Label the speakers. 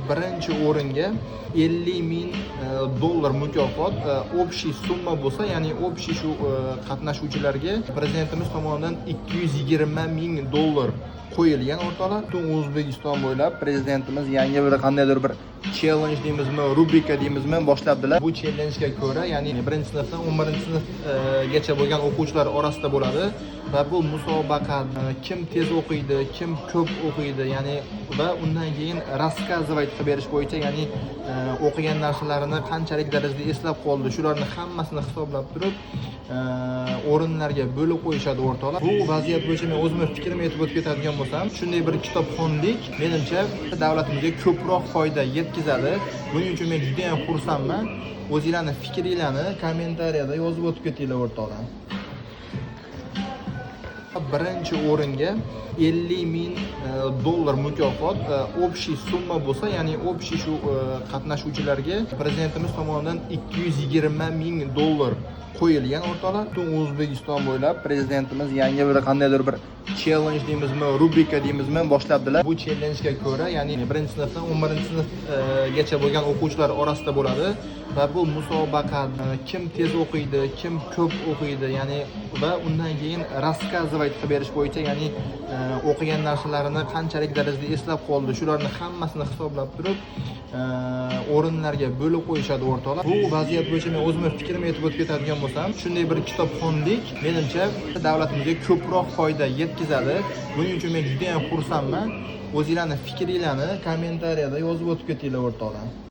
Speaker 1: Birinchi o'ringa 50 ming dollar mukofot общий summa bo'lsa, ya'ni общий shu qatnashuvchilarga prezidentimiz tomonidan 220 ming dollar qo'yilgan o'rtoqlar. Butun O'zbekiston bo'ylab prezidentimiz yangi bir qandaydir bir challenge deymizmi, rubrika deymizmi boshlabdilar. Bu challenjga ko'ra, ya'ni 1-sinfdan 11-sinfgacha bo'lgan o'quvchilar orasida bo'ladi va bu musobaqa kim tez o'qiydi, kim ko'p o'qiydi, ya'ni va undan keyin рассказывать qilib berish bo'yicha, ya'ni o'qigan narsalarini qanchalik darajada eslab qoldi, shularni hammasini hisoblab turib o'rinlarga bo'lib qo'yishadi o'rtoqlar. Bu vaziyat bo'yicha men o'zimning fikrimni aytib o'tib ketadigan bo'lsam, shunday bir kitobxonlik menimcha davlatimizga ko'proq foyda yetkazadi. Buning uchun men juda ham xursandman. O'zingizlarning fikringizni kommentariyada yozib o'tib ketinglar o'rtoqlar. Birinchi o'ringa 50 ming dollar mukofot общий summa bo'lsa, ya'ni общий shu qatnashuvchilarga prezidentimiz tomonidan 220 ming dollar qo'yilgan o'rtoqlar. Butun O'zbekiston bo'ylab prezidentimiz yangi bir qandaydir bir challenge deymizmi, rubrika deymizmi boshlabdilar. Bu challenjga ko'ra, ya'ni 1-sinfdan 11-sinfgacha bo'lgan o'quvchilar orasida bo'ladi va bu musobaqa kim tez o'qiydi, kim ko'p o'qiydi, ya'ni va undan keyin рассказывать qilib berish bo'yicha, ya'ni o'qigan narsalarini qanchalik darajada eslab qoldi, shularni hammasini hisoblab turib o'rinlarga bo'lib qo'yishadi o'rtoqlar. Bu vaziyat bo'yicha men o'zimning fikrimni aytib o'tib ketadigan bo'lsam, shunday bir kitobxonlik menimcha davlatimizga ko'proq foyda yetkazadi. Buning uchun men juda ham xursandman. O'zingizlarning fikringizni kommentariyada yozib o'tib ketinglar o'rtoqlar.